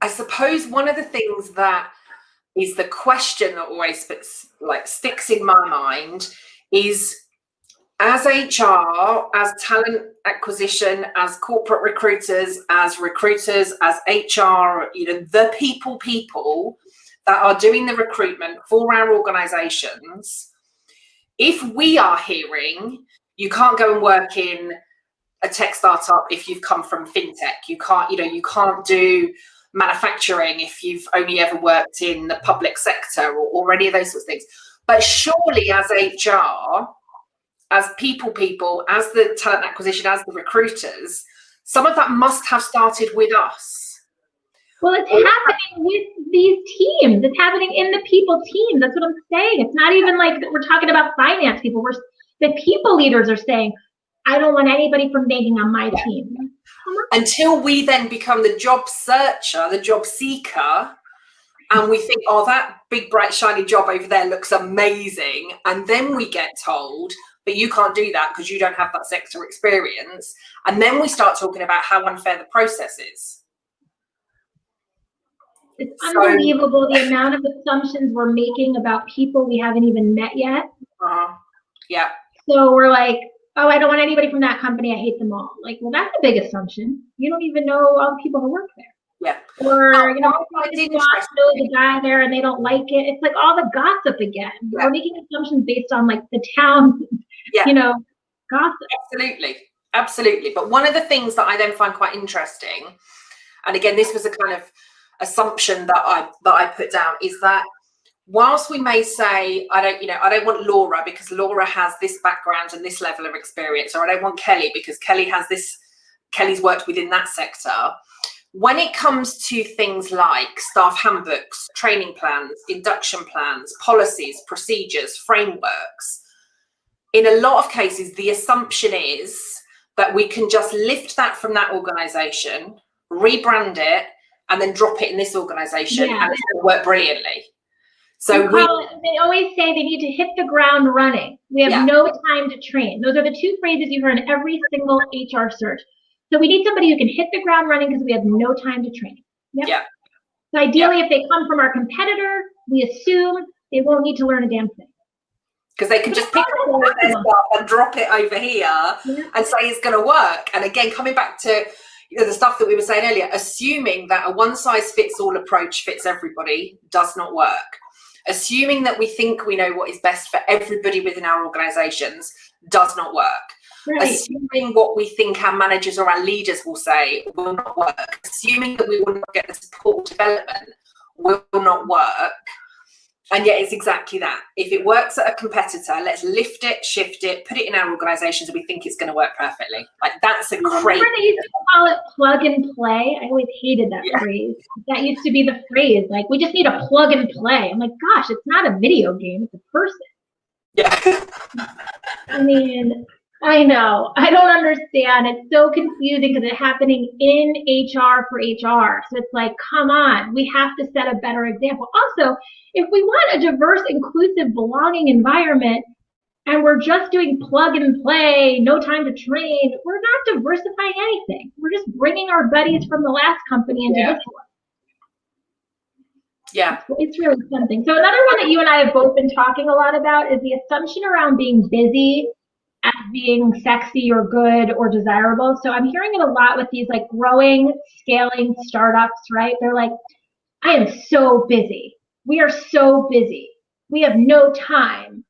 I suppose one of the things that is the question that always sticks in my mind is, as HR, as talent acquisition, as corporate recruiters, as HR, you know, the people that are doing the recruitment for our organizations, if we are hearing you can't go and work in a tech startup if you've come from fintech, you can't do manufacturing if you've only ever worked in the public sector or any of those sorts of things. But surely as HR, as people, as the talent acquisition, as the recruiters, some of that must have started with us. Well, it's happening with these teams. It's happening in the people teams. That's what I'm saying. It's not even like we're talking about finance people. The people leaders are saying, I don't want anybody from banking on my team. Until we then become the job searcher, the job seeker, and we think, oh, that big, bright, shiny job over there looks amazing. And then we get told, but you can't do that because you don't have that sector experience. And then we start talking about how unfair the process is. It's unbelievable the amount of assumptions we're making about people we haven't even met yet. Yeah. So we're like, oh, I don't want anybody from that company. I hate them all. Like, well, that's a big assumption. You don't even know all the people who work there. Yeah. Or, you know, I didn't know the guy there and they don't like it. It's like all the gossip again. Yeah. We're making assumptions based on like the town, you know, gossip. Absolutely. But one of the things that I then find quite interesting, and again, this was a kind of assumption that I put down, is that whilst we may say, I don't want Laura because Laura has this background and this level of experience, or I don't want Kelly because Kelly's worked within that sector. When it comes to things like staff handbooks, training plans, induction plans, policies, procedures, frameworks, in a lot of cases, the assumption is that we can just lift that from that organisation, rebrand it, and then drop it in this organisation, and it's going to work brilliantly. So they always say they need to hit the ground running. We have no time to train. Those are the two phrases you hear in every single HR search. So we need somebody who can hit the ground running because we have no time to train. Yep. Yeah. So ideally, if they come from our competitor, we assume they won't need to learn a damn thing. Because they can just pick up all their stuff and drop it over here and say it's going to work. And again, coming back to the stuff that we were saying earlier, assuming that a one-size-fits-all approach fits everybody does not work. Assuming that we think we know what is best for everybody within our organisations does not work. Right. Assuming what we think our managers or our leaders will say will not work. Assuming that we will not get the support development will not work. And yet it's exactly that. If it works at a competitor, let's lift it, shift it, put it in our organisations, and we think it's going to work perfectly. Like, that's a crazy. Remember they used to call it plug and play? I always hated that phrase. That used to be the phrase. Like, we just need a plug and play. I'm like, gosh, it's not a video game. It's a person. Yeah. I mean, I know. I don't understand. It's so confusing because it's happening in HR for HR. So it's like, come on, we have to set a better example. Also, if we want a diverse, inclusive, belonging environment, and we're just doing plug and play, no time to train, we're not diversifying anything. We're just bringing our buddies from the last company into this one. Yeah. It's really something. So another one that you and I have both been talking a lot about is the assumption around being busy as being sexy or good or desirable. So I'm hearing it a lot with these like growing, scaling startups, right? They're like, I am so busy. We are so busy. We have no time.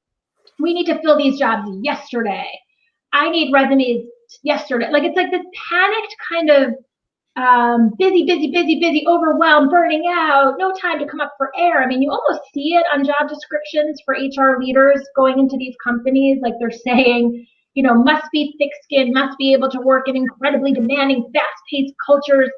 We need to fill these jobs yesterday. I need resumes yesterday. Like, it's like this panicked kind of busy, overwhelmed, burning out, no time to come up for air. I mean, you almost see it on job descriptions for HR leaders going into these companies. Like, they're saying, must be thick-skinned, must be able to work in incredibly demanding, fast-paced cultures.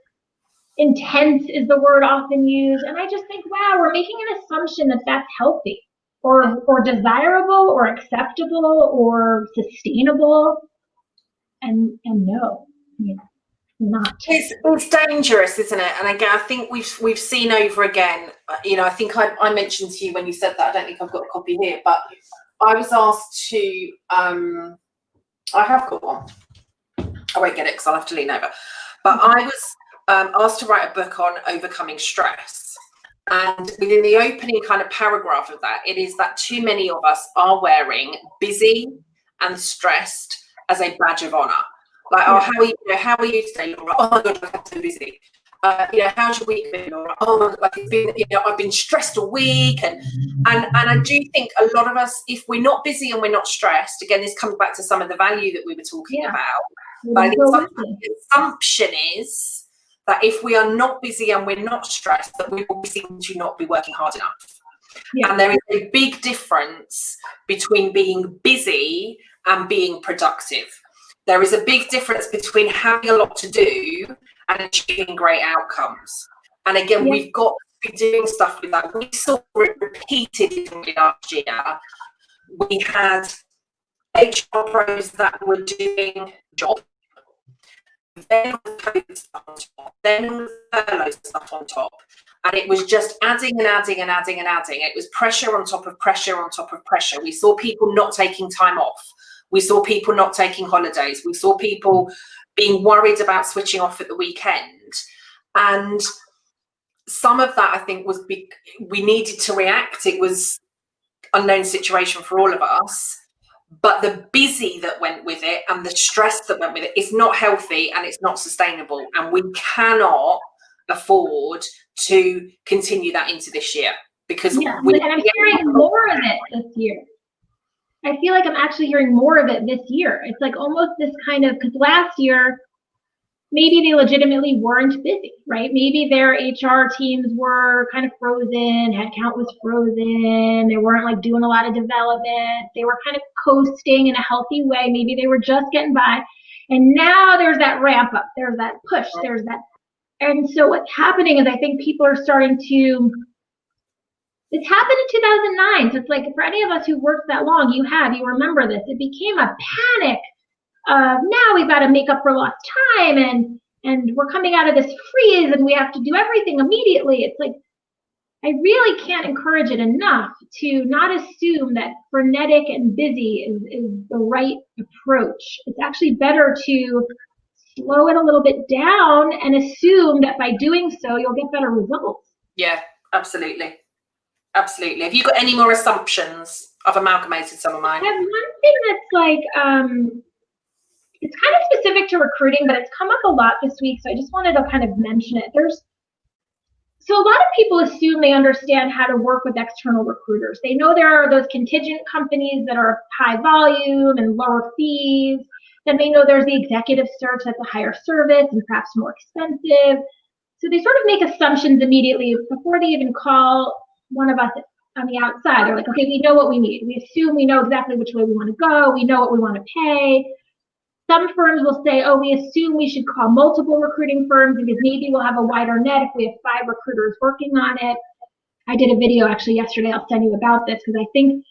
Intense is the word often used. And I just think, wow, we're making an assumption that that's healthy or desirable or acceptable or sustainable. And no, not. It's dangerous, isn't it? And again, I think we've seen over again, I think I mentioned to you when you said that, I don't think I've got a copy here, but I was asked to, I have got one. I won't get it because I'll have to lean over. But I was asked to write a book on overcoming stress. And within the opening kind of paragraph of that, it is that too many of us are wearing busy and stressed as a badge of honor. Like, oh, how are you today, Laura? Oh my God, I'm so busy. How's your week been, Laura? Oh my God, like, it's been, I've been stressed all week. And I do think a lot of us, if we're not busy and we're not stressed, again, this comes back to some of the value that we were talking about. But the assumption is that if we are not busy and we're not stressed, that we will be seen to not be working hard enough. Yeah. And there is a big difference between being busy and being productive. There is a big difference between having a lot to do and achieving great outcomes. And again, we've got to be doing stuff with that. We saw it repeatedly last year. We had HR pros that were doing jobs. Then COVID stuff on top, then furlough stuff on top, and it was just adding and adding and adding and adding. It was pressure on top of pressure on top of pressure. We saw people not taking time off. We saw people not taking holidays. We saw people being worried about switching off at the weekend. And some of that, I think, was we needed to react. It was an unknown situation for all of us. But the busy that went with it and the stress that went with it is not healthy and it's not sustainable. And we cannot afford to continue that into this year because and I'm hearing more of it this year. I feel like I'm actually hearing more of it this year. It's like almost this kind of, because last year maybe they legitimately weren't busy, right? Maybe their HR teams were kind of frozen, headcount was frozen, they weren't like doing a lot of development, they were kind of coasting in a healthy way, maybe they were just getting by. And now there's that ramp up, there's that push, there's that. And so what's happening is I think people are starting to, this happened in 2009. So it's like for any of us who worked that long, you remember this. It became a panic of now we've got to make up for lost time and we're coming out of this freeze and we have to do everything immediately. It's like, I really can't encourage it enough to not assume that frenetic and busy is the right approach. It's actually better to slow it a little bit down and assume that by doing so, you'll get better results. Yeah, absolutely. Absolutely. Have you got any more assumptions? I've amalgamated some of mine. I have one thing that's like, it's kind of specific to recruiting, but it's come up a lot this week, so I just wanted to kind of mention it. So a lot of people assume they understand how to work with external recruiters. They know there are those contingent companies that are high volume and lower fees. Then they know there's the executive search that's a higher service and perhaps more expensive. So they sort of make assumptions immediately before they even call one of us on the outside. They're like, okay, we know what we need. We assume we know exactly which way we want to go. We know what we want to pay. Some firms will say, oh, we assume we should call multiple recruiting firms because maybe we'll have a wider net if we have 5 recruiters working on it. I did a video actually yesterday, I'll send you about this, because I think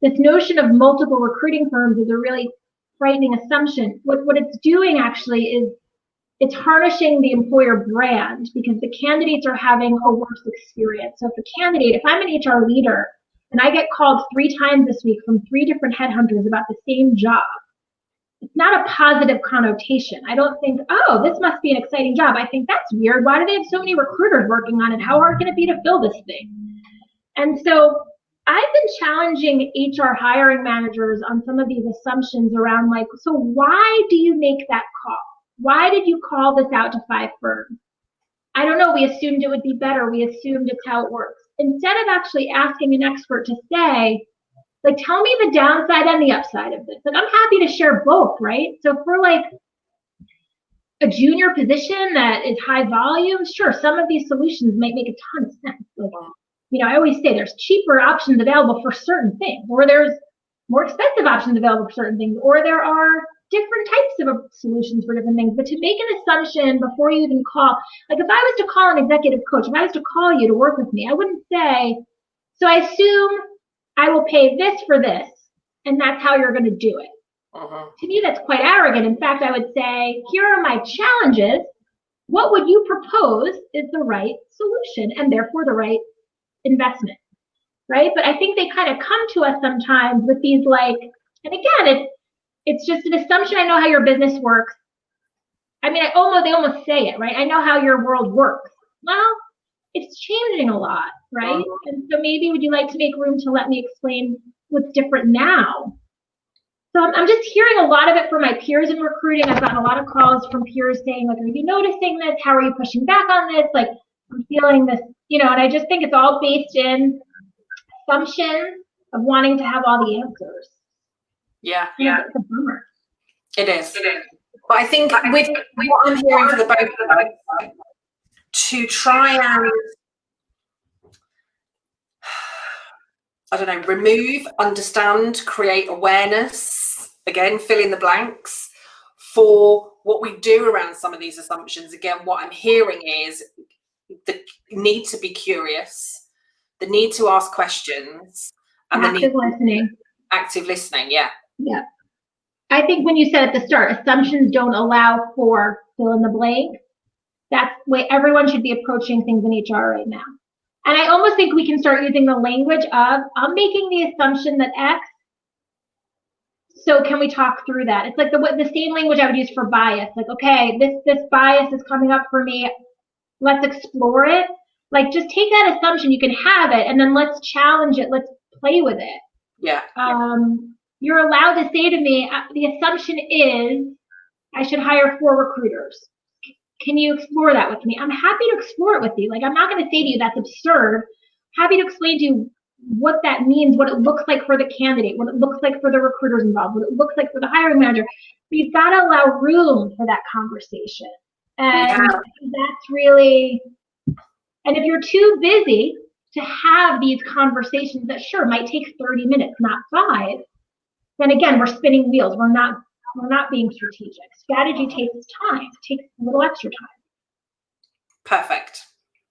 this notion of multiple recruiting firms is a really frightening assumption. What it's doing actually is it's harnessing the employer brand because the candidates are having a worse experience. So if I'm an HR leader and I get called 3 times this week from 3 different headhunters about the same job, it's not a positive connotation. I don't think, oh, this must be an exciting job. I think that's weird. Why do they have so many recruiters working on it? How hard can it be to fill this thing? And so I've been challenging HR hiring managers on some of these assumptions around like, so why do you make that call? Why did you call this out to 5 firms? I don't know. We assumed it would be better. We assumed it's how it works. Instead of actually asking an expert to say, like, tell me the downside and the upside of this. Like, I'm happy to share both, right? So for like a junior position that is high volume, sure, some of these solutions might make a ton of sense. Like, I always say there's cheaper options available for certain things, or there's more expensive options available for certain things, or there are different types of solutions for different things. But to make an assumption before you even call, like if I was to call an executive coach, if I was to call you to work with me, I wouldn't say, so I assume I will pay this for this, and that's how you're going to do it. To me, that's quite arrogant. In fact, I would say, here are my challenges. What would you propose is the right solution and therefore the right investment, right? But I think they kind of come to us sometimes with these like, and again, it's just an assumption. I know how your business works. I mean, they almost say it, right? I know how your world works. Well, it's changing a lot, right? And so maybe would you like to make room to let me explain what's different now? So I'm just hearing a lot of it from my peers in recruiting. I've gotten a lot of calls from peers saying, like, are you noticing this? How are you pushing back on this? Like, I'm feeling this, and I just think it's all based in assumption of wanting to have all the answers. Yeah. It's a bummer. It is. But I think with what I'm hearing for the both of us, to try and, remove, understand, create awareness, again, fill in the blanks for what we do around some of these assumptions. Again, what I'm hearing is the need to be curious, the need to ask questions, and active listening. Yeah. I think when you said at the start, assumptions don't allow for fill in the blank. That's the way everyone should be approaching things in HR right now. And I almost think we can start using the language of, I'm making the assumption that X, so can we talk through that? It's like the same language I would use for bias. Like, okay, this bias is coming up for me. Let's explore it. Like, just take that assumption. You can have it, and then let's challenge it. Let's play with it. Yeah. You're allowed to say to me, the assumption is I should hire 4 recruiters. Can you explore that with me? I'm happy to explore it with you. Like, I'm not going to say to you that's absurd. Happy to explain to you what that means, what it looks like for the candidate, what it looks like for the recruiters involved, what it looks like for the hiring manager. But you've got to allow room for that conversation. And that's really, and if you're too busy to have these conversations that sure might take 30 minutes, not 5, then again, we're spinning wheels. We're not being strategic. Strategy takes time, takes a little extra time. Perfect.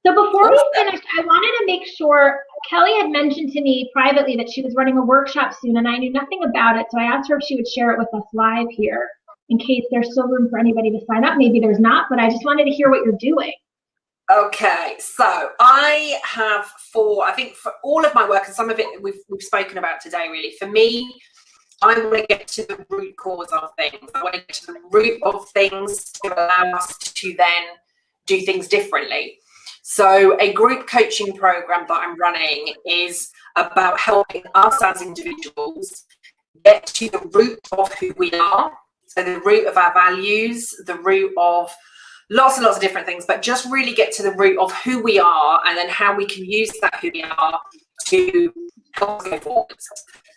So before we finish, I wanted to make sure, Kelly had mentioned to me privately that she was running a workshop soon, and I knew nothing about it, so I asked her if she would share it with us live here, in case there's still room for anybody to sign up. Maybe there's not, but I just wanted to hear what you're doing. Okay, so I have I think for all of my work, and some of it we've spoken about today, really, for me, I want to get to the root cause of things. I want to get to the root of things to allow us to then do things differently. So a group coaching program that I'm running is about helping us as individuals get to the root of who we are. So the root of our values, the root of lots and lots of different things, but just really get to the root of who we are and then how we can use that who we are to help us go forward.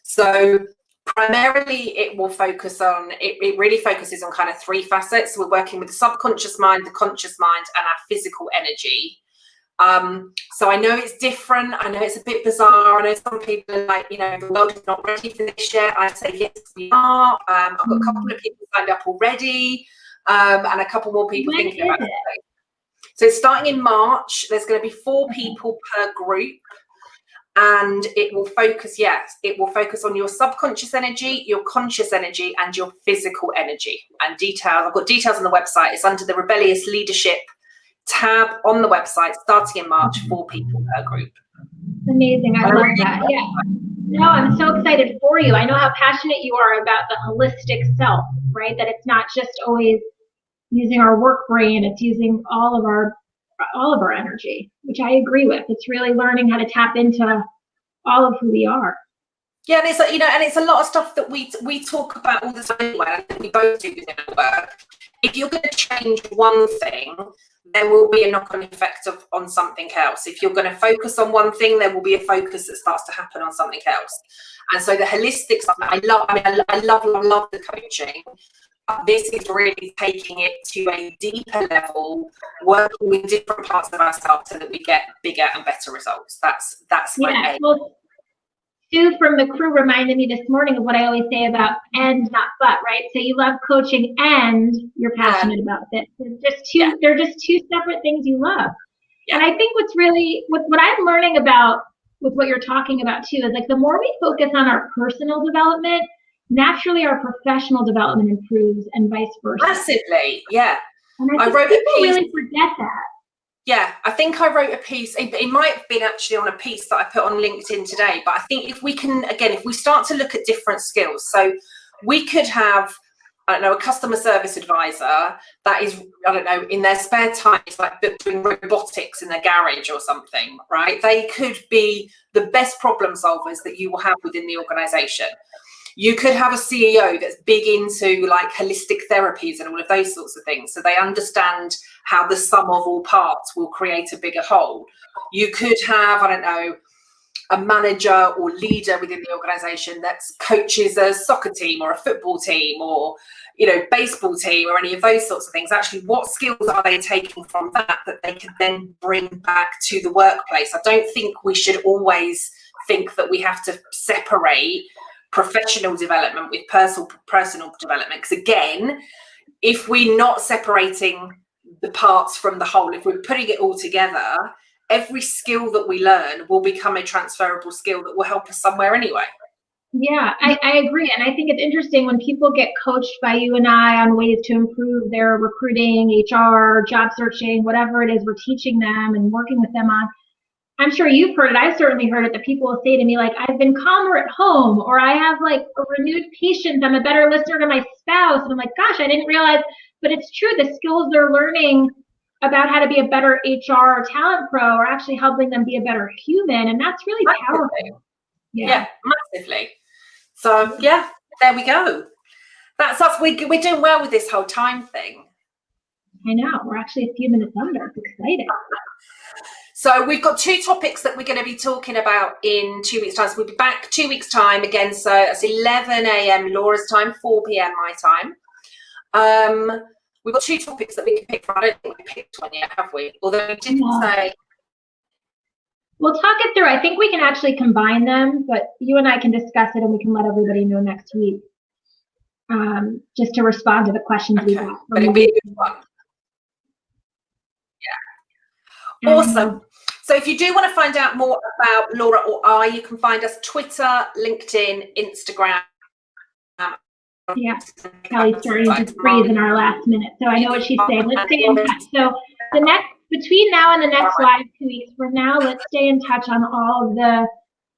So primarily it will focus on, it really focuses on kind of 3 facets. We're working with the subconscious mind, the conscious mind, and our physical energy. So I know it's different. I know it's a bit bizarre. I know some people are like, the world is not ready for this yet. I say, yes, we are. I've got a couple of people signed up already, and a couple more people thinking about it. So starting in March, there's going to be 4 people per group. And it will focus on your subconscious energy, your conscious energy, and your physical energy. And details, I've got details on the website. It's under the Rebellious Leadership tab on the website, starting in March, 4 people per group. Amazing. I love that. Yeah. No, I'm so excited for you. I know how passionate you are about the holistic self, right? That it's not just always using our work brain, it's using all of our energy, which I agree with. It's really learning how to tap into all of who we are. Yeah, and it's and it's a lot of stuff that we talk about all the time anyway. I think we both do this in our work. If you're going to change one thing, there will be a knock-on effect on something else. If you're going to focus on one thing, there will be a focus that starts to happen on something else. And so the holistic stuff, I love the coaching. This is really taking it to a deeper level, working with different parts of ourselves so that we get bigger and better results. That's my aim. Well, Sue from the crew reminded me this morning of what I always say about and, not but, right? So you love coaching and you're passionate about this. They're just two separate things you love. Yeah. And I think what I'm learning about with what you're talking about too is like the more we focus on our personal development, naturally our professional development improves and vice versa. Massively, yeah. And I think people really forget that. Yeah, I think I wrote a piece, it might have been actually on a piece that I put on LinkedIn today, but I think if we start to look at different skills, so we could have, a customer service advisor that is, in their spare time, it's like doing robotics in their garage or something, right? They could be the best problem solvers that you will have within the organization. You could have a CEO that's big into like holistic therapies and all of those sorts of things. So they understand how the sum of all parts will create a bigger whole. You could have, a manager or leader within the organization that coaches a soccer team or a football team or, baseball team or any of those sorts of things. Actually, what skills are they taking from that they can then bring back to the workplace? I don't think we should always think that we have to separate professional development with personal development, because again, if we're not separating the parts from the whole, if we're putting it all together, every skill that we learn will become a transferable skill that will help us somewhere anyway. Yeah, I agree. And I think it's interesting when people get coached by you and I on ways to improve their recruiting, HR, job searching, whatever it is we're teaching them and working with them on. I'm sure you've heard it. I've certainly heard it that people will say to me, like, I've been calmer at home, or I have like a renewed patience. I'm a better listener to my spouse. And I'm like, gosh, I didn't realize, but it's true. The skills they're learning about how to be a better HR or talent pro are actually helping them be a better human. And that's really powerful. Yeah, massively. So yeah, there we go. That's us. We're doing well with this whole time thing. I know. We're actually a few minutes under. It's exciting. So we've got 2 topics that we're going to be talking about in 2 weeks' time. So we'll be back 2 weeks' time again. So it's 11 a.m. Laura's time, 4 p.m. my time. we've got 2 topics that we can pick from. I don't think we picked one yet, have we? Although we did say. We'll talk it through. I think we can actually combine them, but you and I can discuss it and we can let everybody know next week. Just to respond to the questions we got. But it'll be a good one. Yeah. Awesome. So if you do want to find out more about Laura or I, you can find us Twitter, LinkedIn, Instagram. Yeah, Kelly's starting to freeze in our last minute, so I know what she's saying. Let's stay in touch. So between now and the next live 2 weeks from now, let's stay in touch on all of the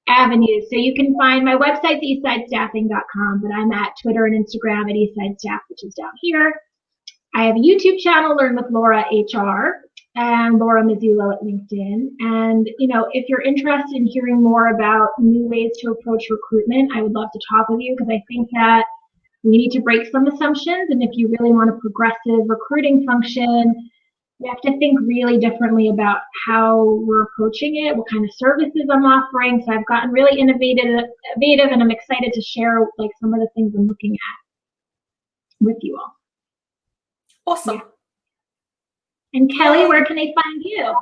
avenues. So you can find my website, eastsidestaffing.com, but I'm at Twitter and Instagram at eastsidestaff, which is down here. I have a YouTube channel, Learn with Laura HR, and Laura Mazzullo at LinkedIn. And, you know, if you're interested in hearing more about new ways to approach recruitment, I would love to talk with you, because I think that we need to break some assumptions. And if you really want a progressive recruiting function, you have to think really differently about how we're approaching it, what kind of services I'm offering. So I've gotten really innovative, and I'm excited to share like some of the things I'm looking at with you all. Awesome. Yeah. And Kelly, where can they find you?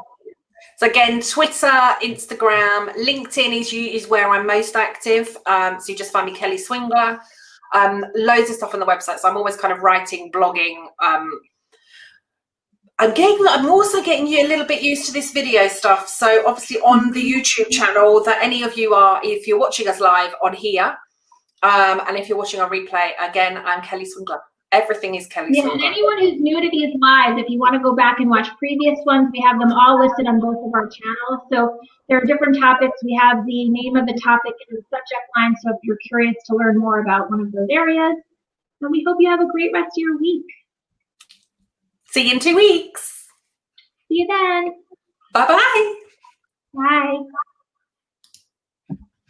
So again, Twitter, Instagram, LinkedIn is where I'm most active. So you just find me, Kelly Swingler. Loads of stuff on the website. So I'm always kind of writing, blogging. I'm also getting you a little bit used to this video stuff. So obviously on the YouTube channel that any of you are, if you're watching us live on here, and if you're watching on replay, again, I'm Kelly Swingler. Everything is Kelly Swingler. And anyone who's new to these lives, if you want to go back and watch previous ones, we have them all listed on both of our channels. So there are different topics. We have the name of the topic in the subject line. So if you're curious to learn more about one of those areas, then we hope you have a great rest of your week. See you in 2 weeks. See you then. Bye-bye. Bye.